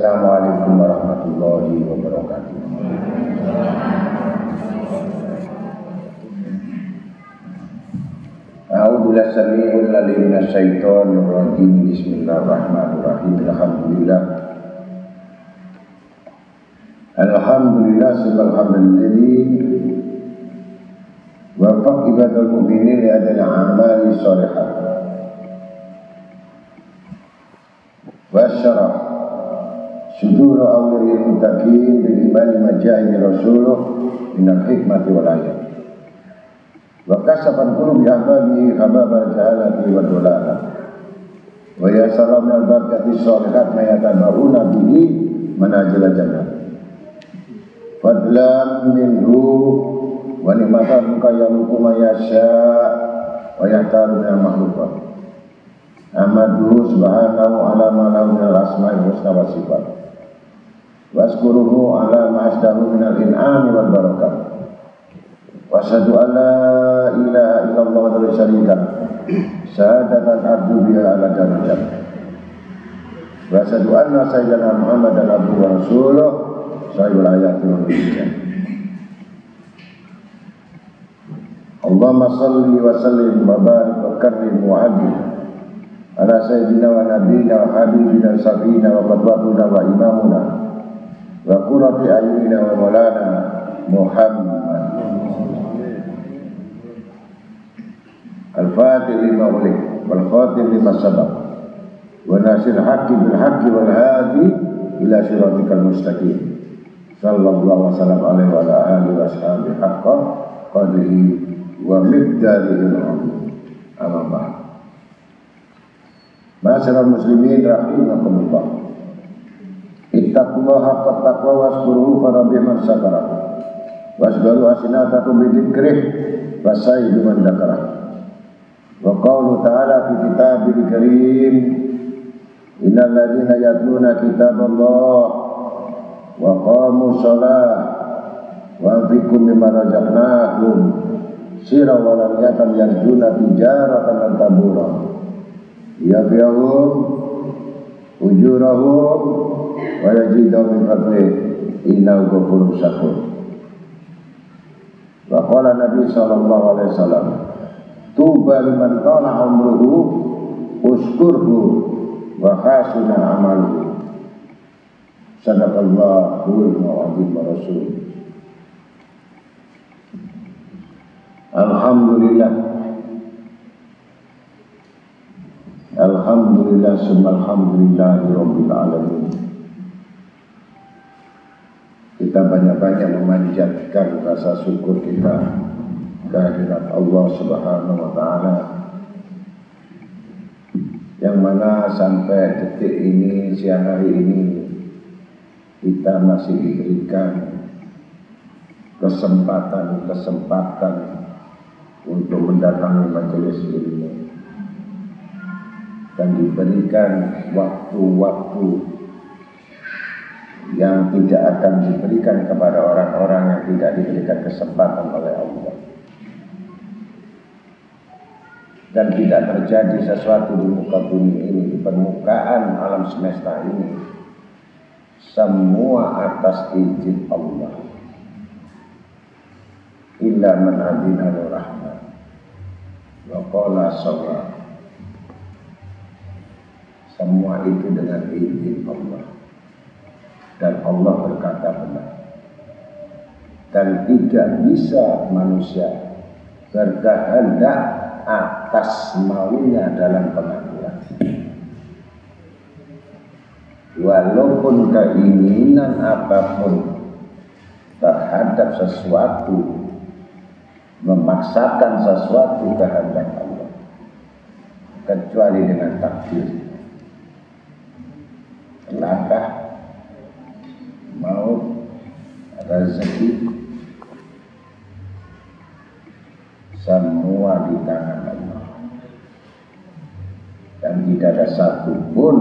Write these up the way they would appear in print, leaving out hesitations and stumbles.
Assalamualaikum warahmatullahi wabarakatuh. A'udzubillahi samii'il 'aliim minasy syaithaanir rajiim. Bismillahirrahmanirrahim. Alhamdulillah subhanalladzi wafaq ibadal mu'minin li adil a'mali shalihah wa syarah sudur awliyil muttaqin bil imani maja'i rasuluh minal hikmati wal ayat wa kasafan qulubi ahbabi hababal jahalati wa dolalah wa yasara minal barakati shalihat ma yatabauna bihi manazil jannah fadlan minhu wa ni'matan kayaluku ma yasha wa yahtaru minal makhluqat Ahmaduhu subhanahu ala ma lahu minal asma'il husna wa sifat waskuruhu ala ma asdahu minal in'ami wal barakat wa asyhadu an la ilaha illallah wa la syarika syahadatan arju biha ala darajat wa asyhadu anna sayyidana Muhammadan abduhu wa rasuluh sahibul ayati wal hikmah. Allahumma salli wa sallim wa barik wa karrim wa adil ala sayyidina wa nabiyina wa habibina safina wa qadwatuna wa imamuna wa qurrati ayunina wa maulana Muhammad al-fatih lima ulih wal khatib lima sabab wa nasir haqqi bil haqqi wal hadi ila siratikal mustaqim sallallahu wasallam alaihi wa ala alihi wa ashabihi haqqa qadrihi wa miqdarihi al-azim. Amma ba'd. Ma'asyiral muslimin rahimakumullah. Ittaqullaha haqqa taqwa waskuruhu farabiman syakara. Wasbaru asinatakum bidzikrih wasayyidu man dzakara. Wa qawlu ta'ala fi kitabil karim innal ladzina yatluna kitaballah wa qamu shalah wa anfiqu mimma razaqnahum sirra wa lam yatam yarjuna tijaratan lan tabura yafiyahum ujurahum wa yajidu min fadlih innahu ghafurur syakur. Wa qala Nabi sallallahu alaihi wasallam tuba liman tala umruhu uskurhu wa khasuna amaluhu. Sadaqallahul mu'adzim wa rasul. Alhamdulillah. Alhamdulillah summa alhamdulillahi rabbil alamin. Kita banyak-banyak memanjatkan rasa syukur kita kehadirat Allah Subhanahu wa taala yang mana sampai detik ini, siang hari ini kita masih diberikan kesempatan untuk mendatangi majelis ilmu dan diberikan waktu-waktu yang tidak akan diberikan kepada orang-orang yang tidak diberikan kesempatan oleh Allah. Dan tidak terjadi sesuatu di muka bumi ini, di permukaan alam semesta ini, semua atas izin Allah. Illa man adina rahman wa qala shawab. Semua itu dengan izin Allah dan Allah berkata benar. Dan tidak bisa manusia berkehendak atas maunya dalam pengaturan. Walaupun keinginan apapun terhadap sesuatu, memaksakan sesuatu kehendak Allah, kecuali dengan takdir. Langkah, maut, rezeki, semua di tangan Allah. Dan tidak ada satupun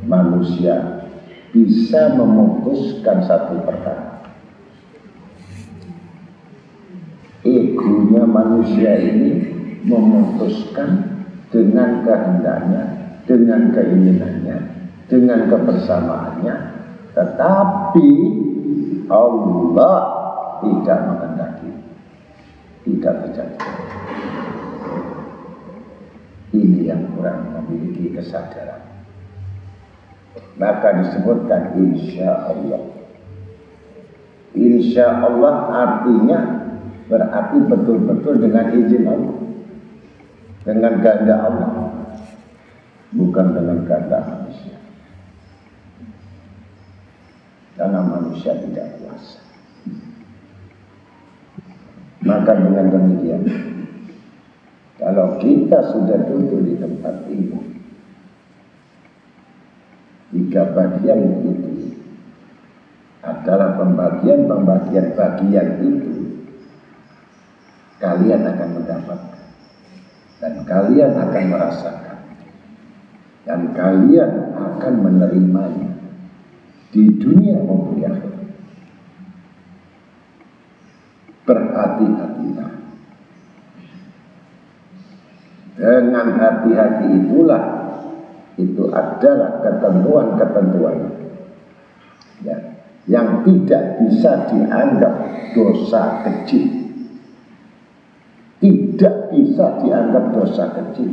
manusia bisa memutuskan satu perkara. Egonya manusia ini memutuskan dengan kehendaknya, dengan keinginannya, dengan kebersamaannya, tetapi Allah tidak menghendaki, tidak terjadi. Ini yang kurang memiliki kesadaran. Maka disebutkan insya Allah. Insya Allah artinya berarti betul-betul dengan izin Allah, dengan kehendak Allah, bukan dengan kehendak manusia. Karena manusia tidak kuasa. Maka dengan demikian, kalau kita sudah duduk di tempat ini, 3 bagian itu adalah pembagian bagian itu kalian akan mendapatkan, dan kalian akan merasakan, dan kalian akan menerimanya di dunia maupun di akhirat. Berhati-hatilah. Dengan hati-hati itulah, itu adalah ketentuan-ketentuan ya, yang tidak bisa dianggap dosa kecil. Tidak bisa dianggap dosa kecil.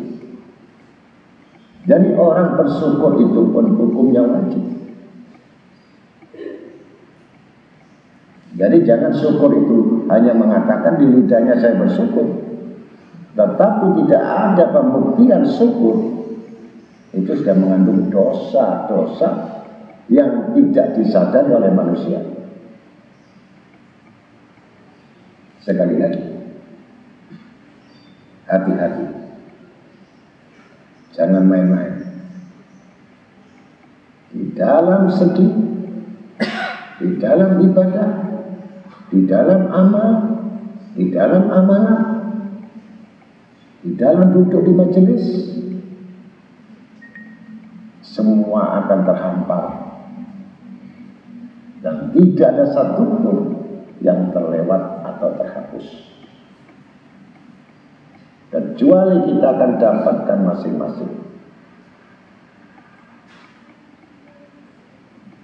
Jadi orang bersyukur itu pun hukumnya wajib. Jadi jangan syukur itu hanya mengatakan di lidahnya saya bersyukur, tetapi tidak ada pembuktian syukur. Itu sudah mengandung dosa-dosa yang tidak disadari oleh manusia. Sekali lagi, hati-hati, jangan main-main di dalam sedih, di dalam ibadah, di dalam amal, di dalam amanah, di dalam duduk di majelis. Semua akan terhampar dan tidak ada satupun yang terlewat atau terhapus, kecuali kita akan dapatkan masing-masing.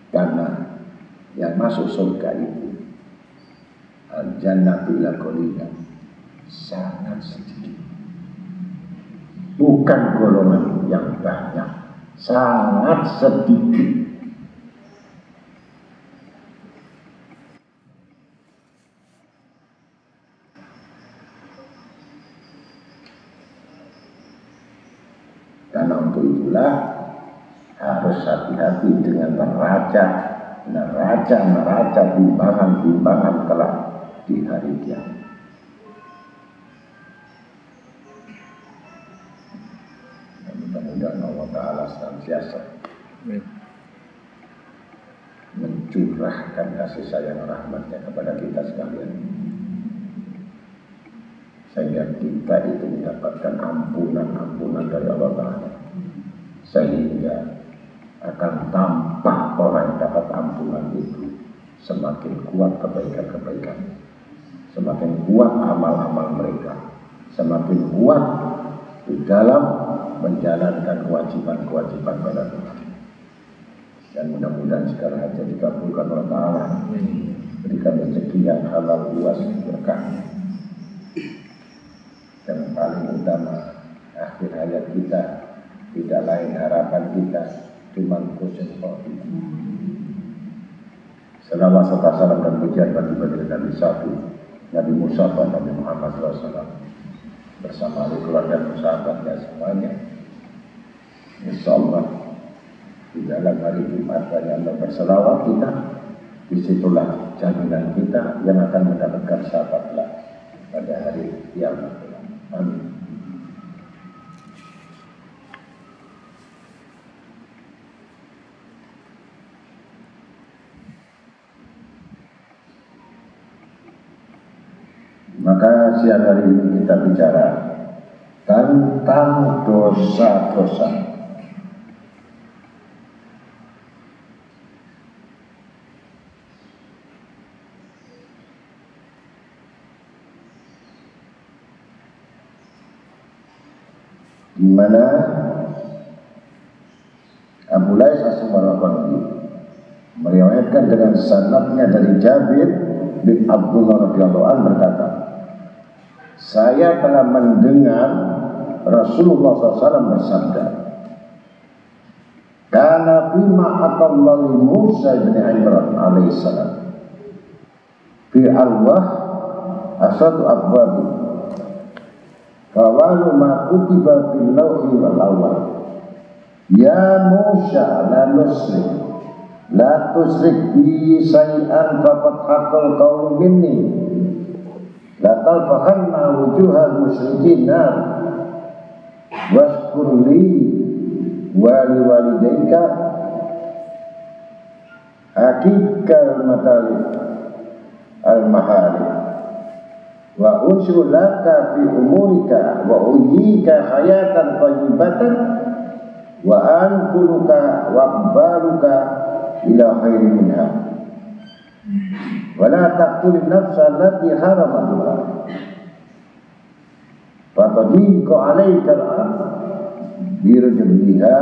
Karena yang masuk surga itu al-jannatu ila qalilan, sangat sedikit, bukan golongan yang banyak, sangat sedikit. Karena untuk itulah harus hati-hati dengan neraca timbangan kelak di hari kiamat. Mudah-mudahan Allah Ta'ala senantiasa mencurahkan kasih sayang rahmatnya kepada kita sekalian, sehingga kita itu mendapatkan ampunan dari Allah Ta'ala, sehingga akan tampak orang yang dapat ampunan itu semakin kuat kebaikan-kebaikan, semakin kuat amal-amal mereka, semakin kuat di dalam menjalankan kewajiban-kewajiban pada Tuhan. Dan mudah-mudahan segala hajat dikabulkan oleh Ta'ala, berikan rezeki yang halal, luas, berkah. Dan paling utama, akhir hayat kita tidak lain harapan kita cuma husnul khotimah. Selawat serta salam dan pujian bagi Nabi satu, Nabi Musa dan Nabi Muhammad SAW, bersama keluarga dan sahabatnya semuanya. Insyaallah di dalam hari Jumat yang berselawat kita, disitulah jaminan kita yang akan mendapatkan sahabatlah pada hari kiamat. Amin. Maka siang hari ini kita bicara tentang dosa-dosa. Di mana Abu Abu Lais As-Samarqandi meriwayatkan dengan sanadnya dari Jabir bin Abdullah radhiyallahu anhu berkata, saya telah mendengar Rasulullah SAW bersabda, karena fima atallahu Musa bin Imran alaihissalam fi alwah asadu abwabi fawalu ma kutiba fil lawhi wal awal ya Musa la nusrik la tusrik bi say'an faqad haqqal qawlu minni la talfahanna wujuhal musyrikin nar waskur li wali walidayka hakikal matalib al-mahali wa unsulaka fi umurika wa uyyika hayatan thayyibatan wa anquluka wa aqbaluka ila khairi minha wa la taqtulin nafsa allati haramatullah fatadiqu alayka al-ard birujbiha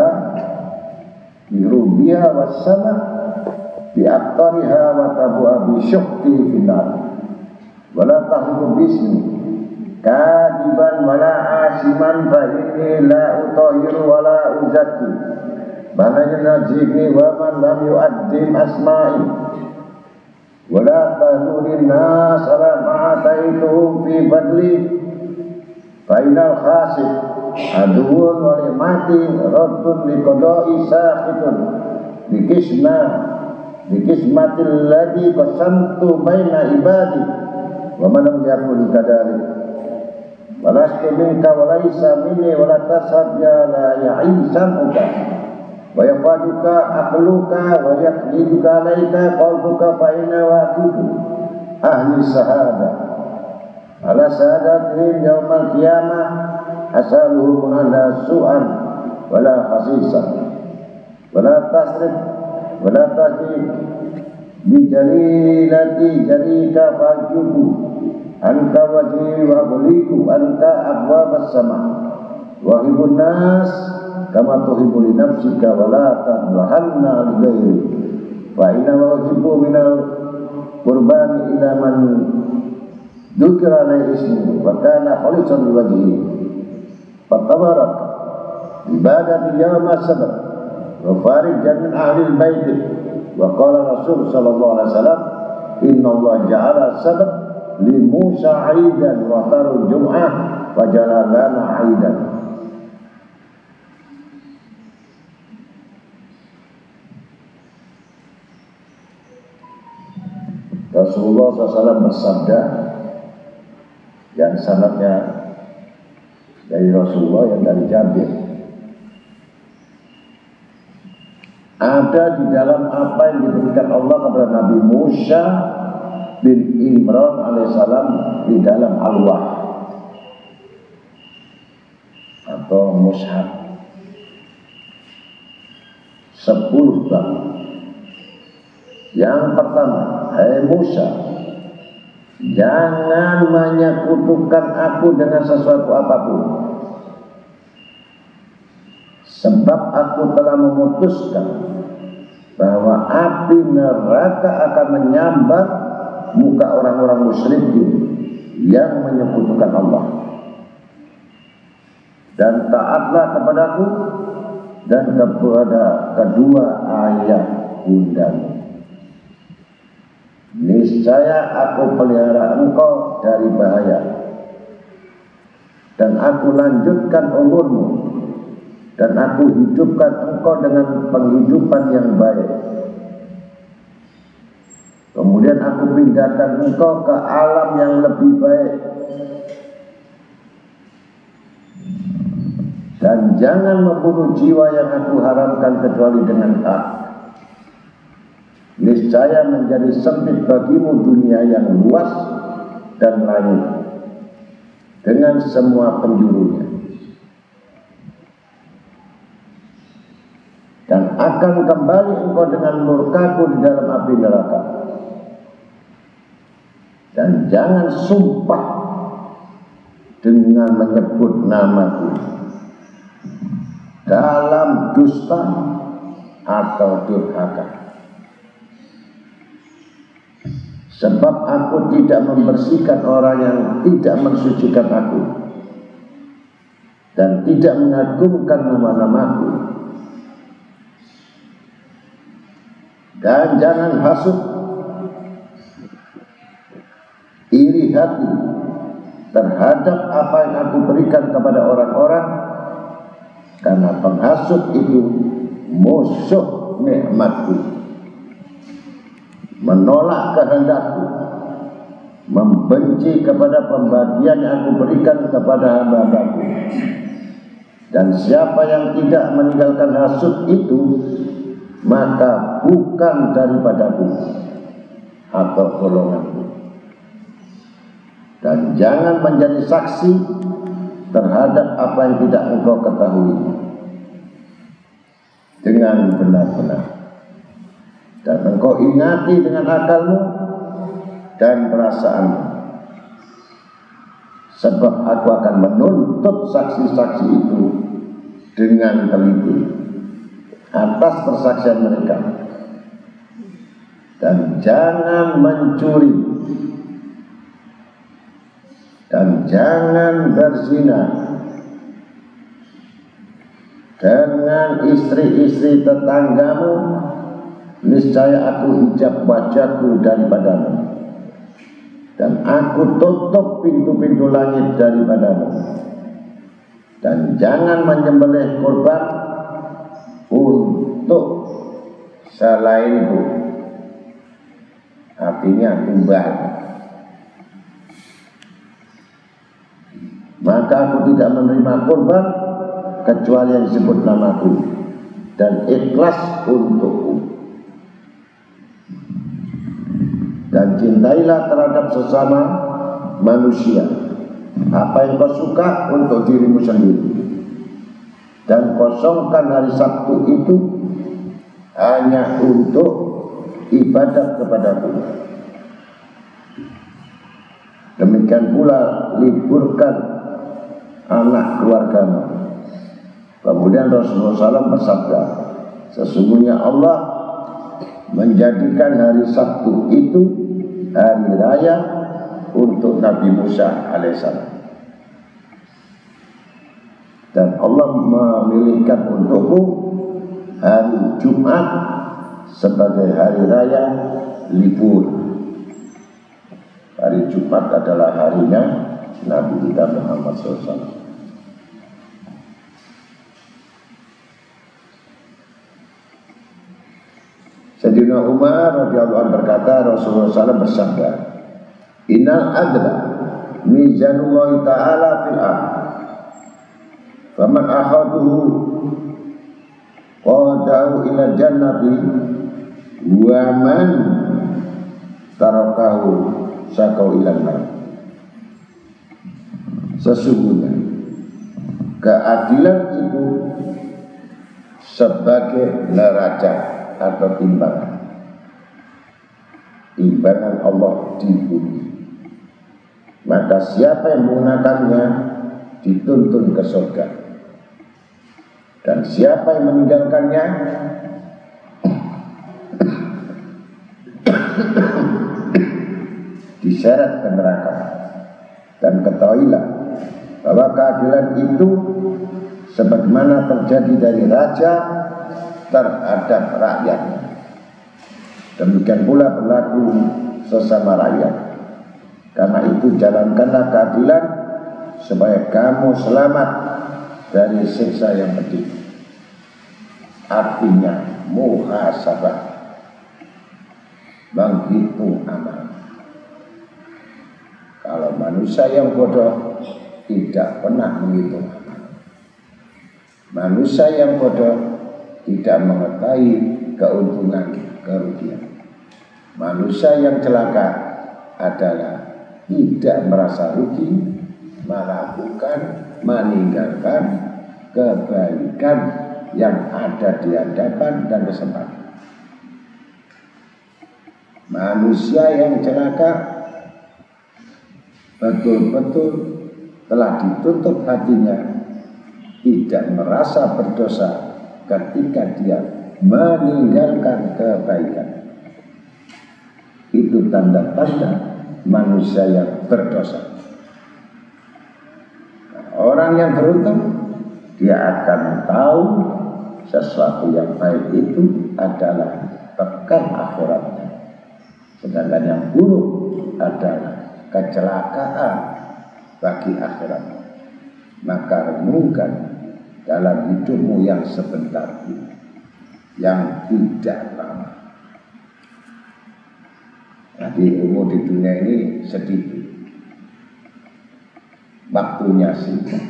birubiha was-sama biaqtariha wa tabu'a bisyuqti finnar wa la tahliku bismi kadiban wa la asiman fa inni la utahiru wa la uzakki mananya najibni wa man lam yu'addim asma'i wa la tahnurin nas ala ma'ataituhum fi badli fa innal khasib aduun wali mati raddun liqada'i sahitun bikismatil ladhi qasamtu baina ibadi wa man lam yakun kadhalik walastu minka walaysa minni wala tasab ya la ya'isamuka wa yafaduka aqluka wa yaqdiduka alayka qalbuka fa inna waqifu ahli sahada ala sahadatihim yawmal qiyamah asaluhum ala su'an wala khasisan wala tasrif wala tajib bijalilati jarika fajubu anta wajhi wa buliku anta abwabas sama wa hibun nas kama tuhibbu li nafsika wala tadlahanna li ghairi fa inna wajhibu minal qurbani ila man dukira alai ismi wa kana khalisan li wajhi fatabarak ibadat yawm as-sabt wa farid min ahli al-bait wa qala Rasul sallallahu alaihi wasallam inna Allah ja'ala sabt li Musa 'aidan wa tarul jum'ah wa ja'ala lana 'aidan. Rasulullah SAW bersabda yang sanadnya dari Rasulullah yang dari Jabir, ada di dalam apa yang diberikan Allah kepada Nabi Musa bin Imran alaihissalam di dalam al-wah atau mushaf 10 bab. Yang pertama, hai Musa, jangan menyekutukan aku dengan sesuatu apapun, sebab aku telah memutuskan bahwa api neraka akan menyambar muka orang-orang musyrikin yang menyekutukan Allah. Dan taatlah kepadaku dan kepada kedua ayah bundamu. Niscaya aku pelihara engkau dari bahaya, dan aku lanjutkan umurmu, dan aku hidupkan engkau dengan penghidupan yang baik. Kemudian aku pindahkan engkau ke alam yang lebih baik. Dan jangan membunuh jiwa yang aku haramkan kecuali dengan hak. Niscaya menjadi sempit bagimu dunia yang luas dan langit dengan semua penjurunya, dan akan kembali engkau dengan murkaku di dalam api neraka. Dan jangan sumpah dengan menyebut namaku dalam dusta atau durhaka. Sebab aku tidak membersihkan orang yang tidak mensucikan aku dan tidak mengagungkan nama-namaku. Dan jangan hasut, iri hati terhadap apa yang aku berikan kepada orang-orang, karena penghasut itu musuh nikmatku, menolak kehendakku, membenci kepada pembagian yang aku berikan kepada hamba-hambaku. Dan siapa yang tidak meninggalkan hasut itu, maka bukan daripadaku atau golonganku. Dan jangan menjadi saksi terhadap apa yang tidak engkau ketahui dengan benar-benar, dan engkau ingati dengan akalmu dan perasaanmu. Sebab aku akan menuntut saksi-saksi itu dengan teliti atas persaksian mereka. Dan jangan mencuri, dan jangan berzina dengan istri-istri tetanggamu, niscaya aku hijab wajahku daripadamu, dan aku tutup pintu-pintu langit daripadamu. Dan jangan menyembelih kurban untuk selainku, artinya tumbal. Maka aku tidak menerima kurban kecuali yang disebut namaku dan ikhlas untukku. Dan cintailah terhadap sesama manusia apa yang kau suka untuk dirimu sendiri, dan kosongkan hari Sabtu itu hanya untuk ibadat kepadaku. Demikian pula liburkan anak keluargamu. Kemudian Rasulullah SAW bersabda, sesungguhnya Allah menjadikan hari Sabtu itu hari raya untuk Nabi Musa alaihissalam, dan Allah memilihkan untukmu hari Jumat sebagai hari raya libur. Hari Jumat adalah harinya Nabi kita Muhammad SAW. Sayyidina Umar radhiyallahu anhu berkata, Rasulullah SAW bersabda, Innal adla mizanullah ta'ala fil ard, faman akhaduhu qadahu ila jannati, wa man tarakahu sakau ila nar. Sesungguhnya keadilan itu sebagai neraca atau timbangan Allah di bumi. Maka siapa yang menggunakannya dituntun ke surga, dan siapa yang meninggalkannya diseret ke neraka. Dan ketahuilah bahwa keadilan itu sebagaimana terjadi dari raja terhadap rakyatnya, demikian pula berlaku sesama rakyat. Karena itu jalankanlah keadilan supaya kamu selamat dari siksa yang pedih. Artinya muhasabah, menghitung amal. Kalau manusia yang bodoh tidak pernah menghitung amal. Manusia yang bodoh tidak mengetahui keuntungan kerugian. Manusia yang celaka adalah tidak merasa rugi, malah bukan meninggalkan kebaikan yang ada di hadapan dan kesempatan. Manusia yang celaka betul-betul telah ditutup hatinya, tidak merasa berdosa ketika dia meninggalkan kebaikan. Itu tanda-tanda manusia yang berdosa. Orang yang beruntung, dia akan tahu sesuatu yang baik itu adalah bekal akhiratnya. Sedangkan yang buruk adalah kecelakaan bagi akhiratnya. Maka renungkan dalam hidupmu yang sebentar ini, yang tidak lama. Jadi umur di dunia ini sedikit, waktunya singkat,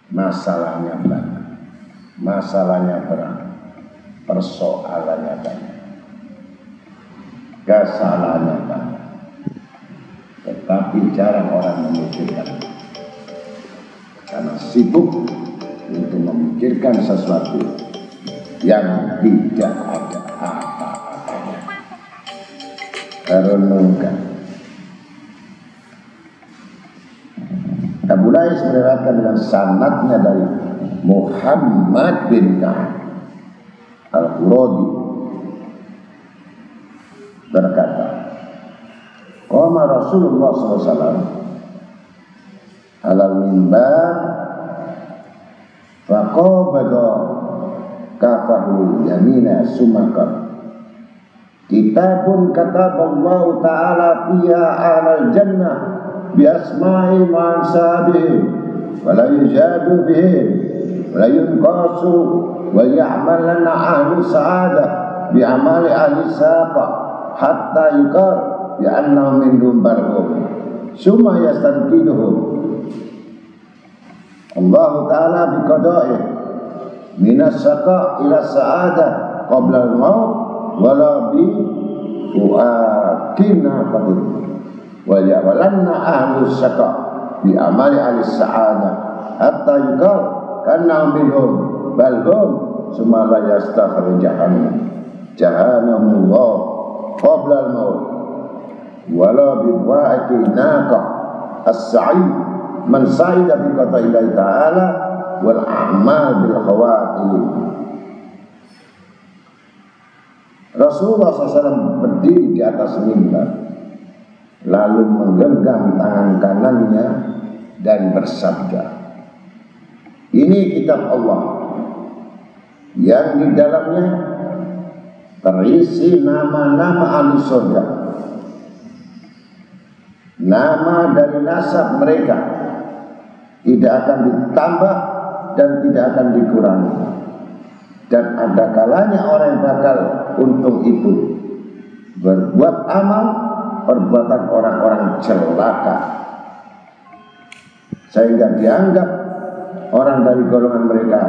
masalahnya banyak, masalahnya berat, persoalannya banyak, kesalahannya banyak. Tetapi jarang orang memikirkan, karena sibuk untuk memikirkan sesuatu yang tidak ada apa-apanya. Renungkan. Abu Lais meriwayatkan dengan sanadnya dari Muhammad bin Ka'ab Al-Quradi berkata, qama Rasulullah SAW alal mimbar faqabada kafahu yamina sumakar kitabun kataballahu ta'ala fiha alal jannah biasma'i ma'ansabihim wa la yujadu bihim wa la yunqasu wa ya'malana ahlu sa'adah bi'amali ahli saqa hatta yukar bi'annahum minhum barhum summa yastankiduhum Allah ta'ala biqada'ih minas saqa ila sa'adah qabla al-maut wala bi u'akina qadir wa ya'walanna ahlu saqa bi amali ahli sa'adah hatta yukar kanna minhum balhum summa la yastakhir jahannamullah qabla al-maut wala bi wa'akina as-sa'id man sa'ida bi qada'illahi ta'ala wal a'mal bil khawatim. Rasulullah SAW berdiri di atas mimbar, lalu menggenggam tangan kanannya dan bersabda, ini kitab Allah yang di dalamnya terisi nama-nama ahli surga, nama dari nasab mereka tidak akan ditambah dan tidak akan dikurangi. Dan ada kalanya orang yang bakal untung itu berbuat amal perbuatan orang-orang celaka, sehingga dianggap orang dari golongan mereka,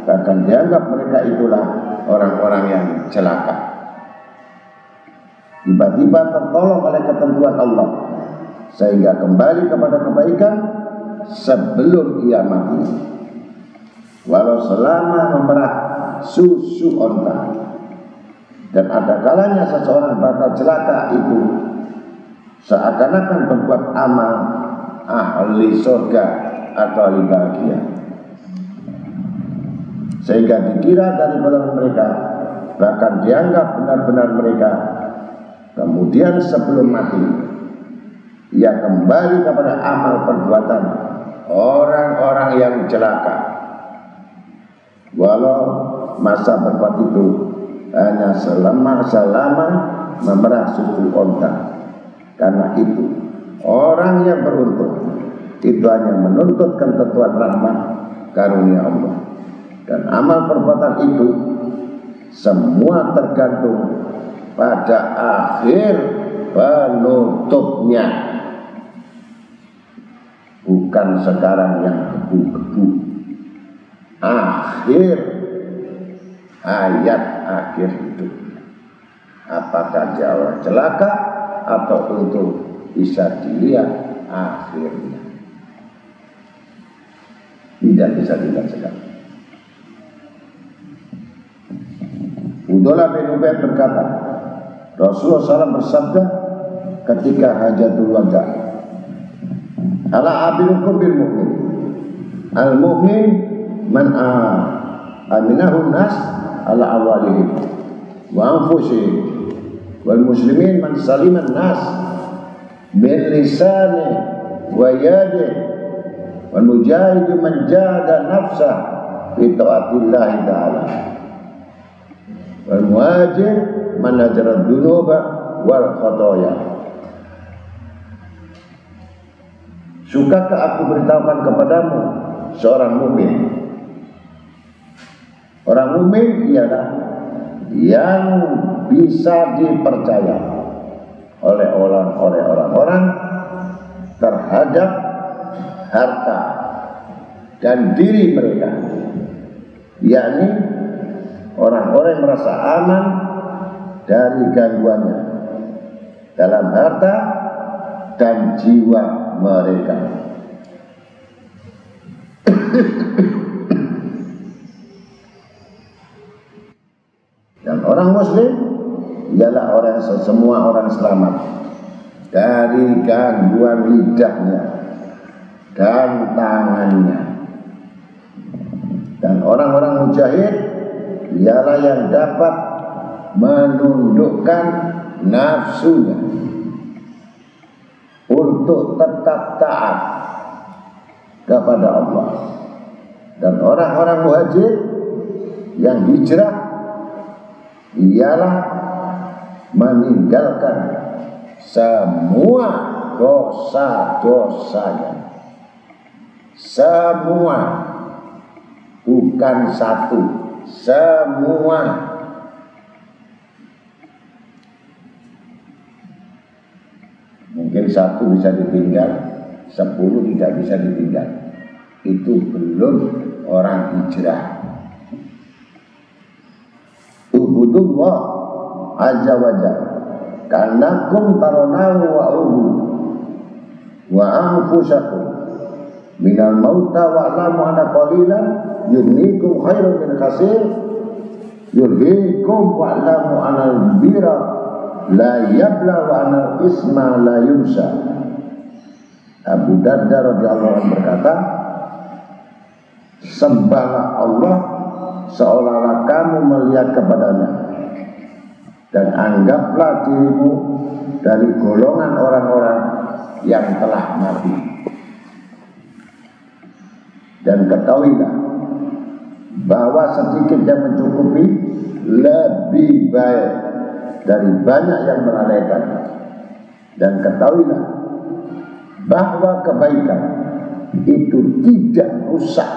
bahkan dianggap mereka itulah orang-orang yang celaka. Tiba-tiba tertolong oleh ketentuan Allah, sehingga kembali kepada kebaikan sebelum ia mati, walau selama memerah susu onta. Dan ada kalanya seseorang bakal celaka itu seakan-akan berbuat amal ahli surga atau ahli bahagia, sehingga dikira dari golongan mereka, bahkan dianggap benar-benar mereka. Kemudian sebelum mati ia kembali kepada amal perbuatan orang-orang yang celaka, walau masa berbuat itu hanya selama memerah susu onta. Karena itu orang yang beruntung itu hanya menuntut ketentuan rahmat karunia Allah, dan amal perbuatan itu semua tergantung pada akhir penutupnya, bukan sekarang yang gebu-gebu. Akhir hayat, akhir hidup, apakah dia orang celaka atau untung, bisa dilihat akhirnya, tidak bisa dilihat sekarang. Udolah bin Ubaid berkata, Rasulullah SAW bersabda ketika hajatul wada, ala abinukum bil mu'min, al mu'min man aminahun nas ala awalihim wa anfusihim wal muslimin man saliman nas min lisani wa yadi wal mujahid man jahada nafsa fi ta'atillah ta'ala wal muhajir man hajara dunuba wal khotoya. Sukakah aku beritahukan kepadamu seorang mukmin? Orang mukmin ialah yang bisa dipercaya oleh orang-orang terhadap harta dan diri mereka, yakni orang-orang yang merasa aman dari gangguannya dalam harta dan jiwa mereka. Dan orang muslim ialah semua orang selamat dari gangguan lidahnya dan tangannya. Dan orang-orang mujahid ialah yang dapat menundukkan nafsunya untuk tetap taat kepada Allah. Dan orang-orang muhajir yang hijrah ialah meninggalkan semua dosa-dosanya, semua, bukan satu, semua. Mungkin satu bisa ditinggal, 10 tidak bisa ditinggal. Itu belum orang hijrah. Ubudullah azza wa jalla kanakum taronahu wa uhu wa anfusakum minal mauta wa alamu ana qalilan yudnikum khairun min khasir yudhikum wa alamu anal bira la yabla wa anal isma la yumsa. Abu Darda radhiyallahu anhu berkata, sembahlah Allah seolah-olah kamu melihat kepadanya, dan anggaplah dirimu dari golongan orang-orang yang telah mati. Dan ketahuilah bahwa sedikit yang mencukupi lebih baik dari banyak yang melalaikan. Dan ketahuilah bahwa kebaikan itu tidak rusak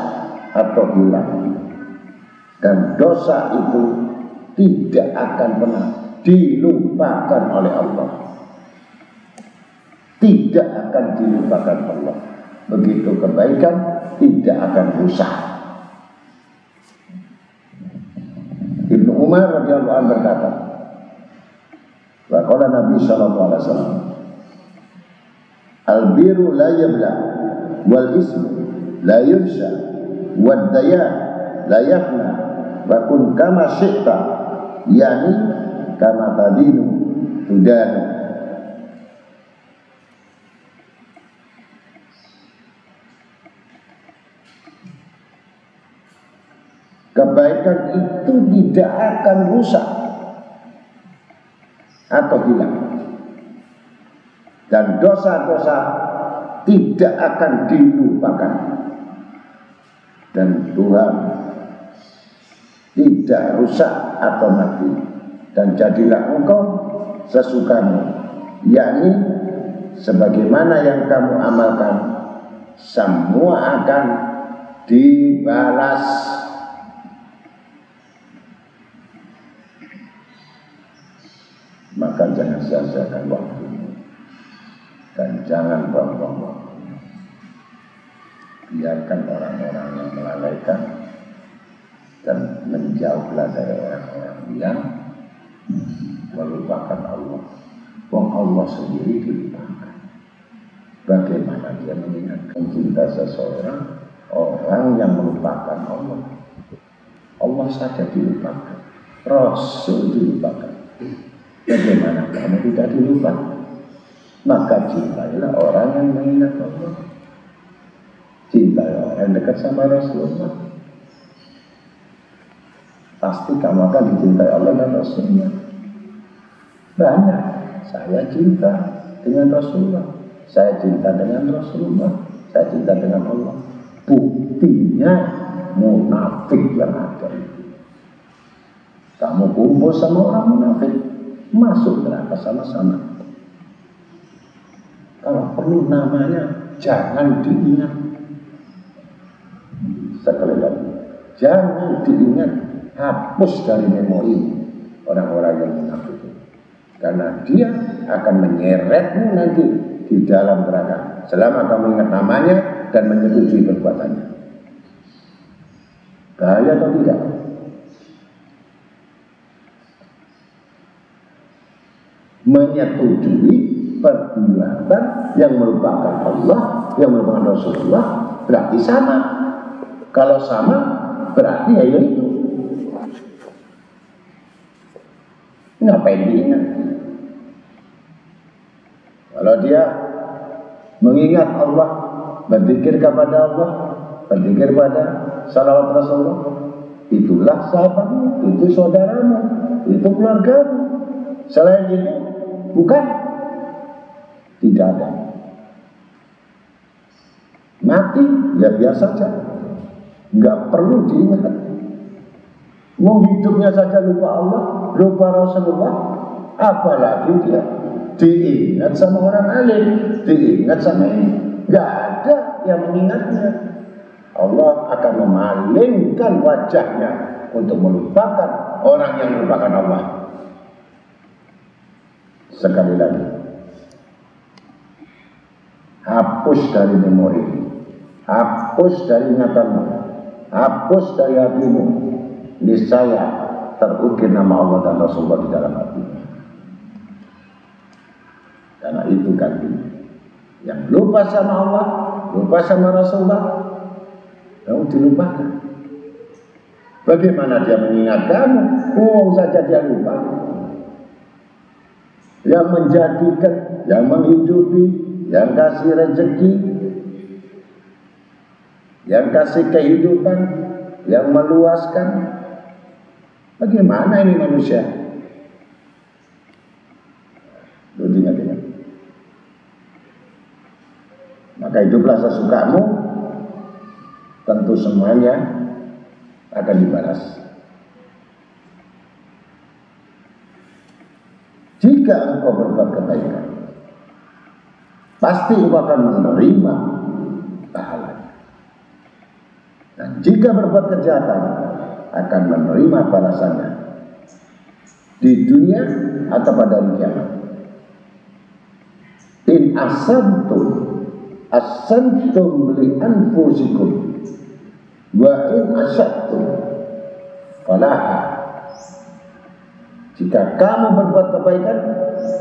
atau hilang, dan dosa itu tidak akan pernah dilupakan oleh Allah. Tidak akan dilupakan Allah. Begitu kebaikan tidak akan rusak. Ibnu Umar radhiyallahu anhu berkata, wa qala Nabi sallallahu alaihi wasallam, al-birru la yabla wal ismu la yunsha wad dayan la yafna wa kun kama syi'ta, yani kama tadinu tudanu. Kebaikan itu tidak akan rusak atau hilang, dan dosa-dosa tidak akan dilupakan. Dan Tuhan tidak rusak atau mati. Dan jadilah engkau sesukamu, yakni sebagaimana yang kamu amalkan, semua akan dibalas. Maka jangan sia-siakan waktumu, dan jangan buang-buang waktu. Biarkan orang-orang yang melalaikan, dan menjauhlah dari orang-orang yang melupakan Allah. Wong Allah sendiri dilupakan. Bagaimana dia mengingatkan cinta seseorang, orang yang melupakan Allah? Allah saja dilupakan, Rasul dilupakan. Bagaimana kamu tidak dilupakan? Maka cintailah orang yang mengingat Allah. Cintailah orang yang dekat sama Rasulullah. pasti kamu akan dicintai Allah dan Rasulnya. Banyak, saya cinta dengan Rasulullah, saya cinta dengan Rasulullah, saya cinta dengan Allah. Buktinya munafik yang ada itu. Kamu kumpul sama orang munafik, masuk neraka sama-sama. Kalau perlu namanya jangan diingat. Sekali lagi, jangan diingat, hapus dari memori orang-orang yang munafik itu. Karena dia akan menyeretmu nanti di dalam neraka selama kamu ingat namanya dan menyetujui perbuatannya. Bahaya atau tidak? Menyetujui perbuatan yang melupakan Allah, yang melupakan Rasulullah, berarti sama. Kalau sama, berarti ya itu. Ngapain diingat? Kalau dia mengingat Allah, berzikir kepada Allah, berzikir pada salawat Rasulullah, itulah sahabatmu, itu saudaramu, itu keluargamu. Selain itu, bukan, tidak ada. Mati, ya biasa saja, nggak perlu diingat. Mau hidupnya saja lupa Allah, lupa Rasulullah, apalagi dia diingat sama orang alim, diingat sama ini. Nggak ada yang mengingatnya. Allah akan memalingkan wajahnya untuk melupakan orang yang melupakan Allah. Sekali lagi, hapus dari memori, hapus dari ingatanmu, hapus dari hatimu. Niscaya terukir nama Allah dan Rasulullah di dalam hati. Karena itu kan yang lupa sama Allah, lupa sama Rasulullah, kamu dilupakan. Bagaimana dia mengingat kamu? Saja dia lupa. Yang menjadikan, yang menghidupi, yang kasih rezeki, yang kasih kehidupan, yang meluaskan. Bagaimana ini manusia? Ingat-ingat. Maka hiduplah sesukamu, tentu semuanya akan dibalas. Jika engkau berbuat kebaikan, pasti engkau akan menerima pahalanya. Dan jika berbuat kejahatan, akan menerima balasannya di dunia atau pada hari kiamat. In asantum li anfusikum wa in asyattum falaha. Jika kamu berbuat kebaikan,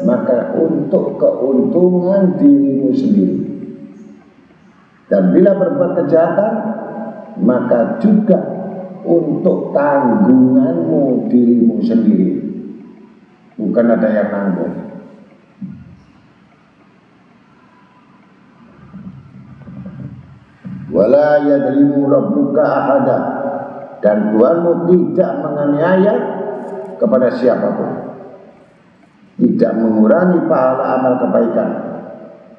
maka untuk keuntungan dirimu sendiri. Dan bila berbuat kejahatan, maka juga untuk tanggunganmu dirimu sendiri. Bukan ada yang nanggung. Wala yadlimu rabbuka ahada. Dan Tuhanmu tidak menganiaya kepada siapapun, tidak mengurangi pahala amal kebaikan,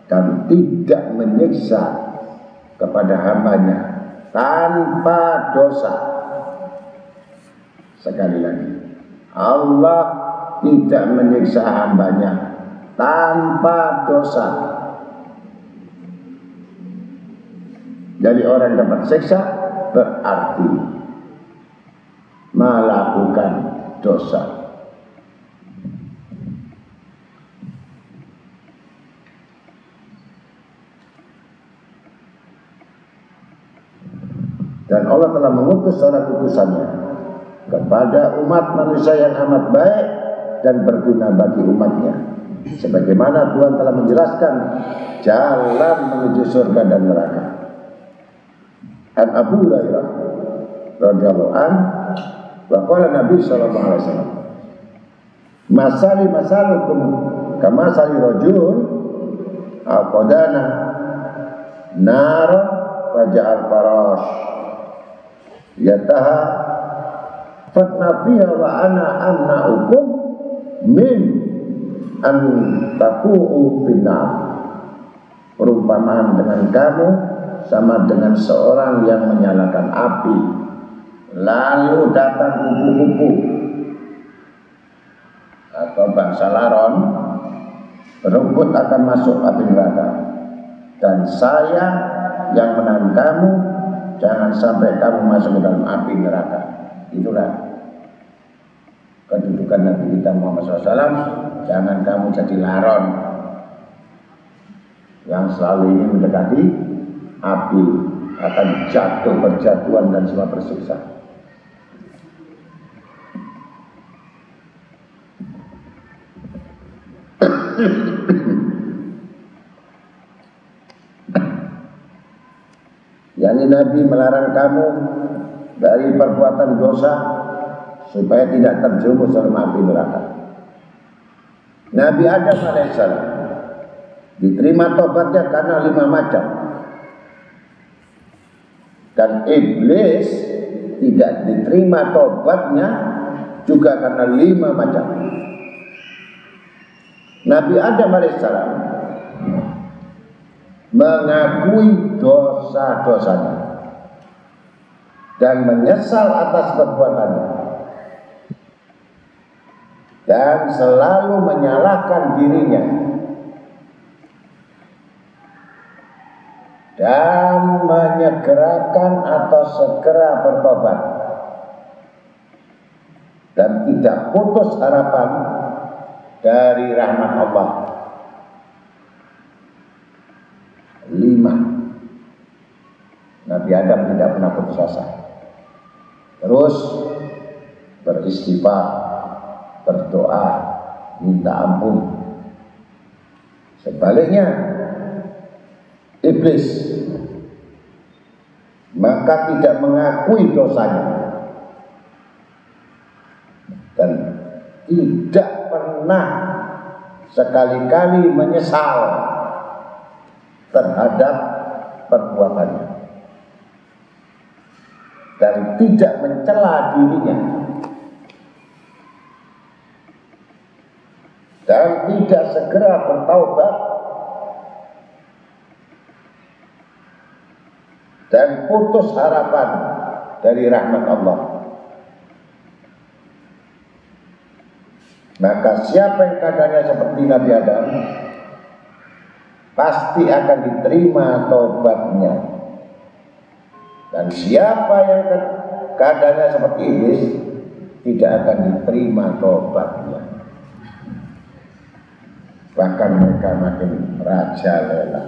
dan tidak menyiksa kepada hambanya tanpa dosa. Sekali lagi, Allah tidak menyiksa hambanya tanpa dosa. Jadi orang dapat siksa berarti melakukan dosa. Dan Allah telah mengutus surat utusannya kepada umat manusia yang amat baik dan berguna bagi umatnya, sebagaimana Tuhan telah menjelaskan jalan menuju surga dan neraka. An Abu Hurairah radhiyallahu anhu wa qala Nabi sallallahu alaihi wasallam, masalukum kamasali rajul aqadana nar wa ja'al farash yataha fatnafiha wa ana amna'ukum min an taku'u finnar. Perumpamaan dengan kamu sama dengan seorang yang menyalakan api, lalu datang kupu-kupu atau bangsa laron berebut akan masuk api neraka, dan saya yang menahan kamu jangan sampai kamu masuk ke dalam api neraka. Itulah kedudukan Nabi kita Muhammad SAW. Jangan kamu jadi laron yang selalu ingin mendekati api, akan jatuh berjatuhan dan semua bersiksa. Yani Nabi melarang kamu dari perbuatan dosa supaya tidak terjerumus dalam api neraka. Nabi Adam alaihissalam diterima tobatnya karena 5 macam, dan iblis tidak diterima tobatnya juga karena 5 macam. Nabi Adam alaihissalam mengakui dosa-dosanya dan menyesal atas perbuatannya, dan selalu menyalahkan dirinya dan menyegerakan atau segera bertobat dan tidak putus harapan dari rahmat Allah. 5. Nabi Adam tidak pernah putus asa, terus beristighfar, berdoa, minta ampun. Sebaliknya iblis maka tidak mengakui dosanya dan tidak pernah sekali-kali menyesal terhadap perbuatannya dan tidak mencela dirinya dan tidak segera bertaubat dan putus harapan dari rahmat Allah. Maka siapa yang keadaannya seperti Nabi Adam pasti akan diterima taubatnya, dan siapa yang keadaannya seperti iblis tidak akan diterima taubatnya, bahkan mereka makin merajalela.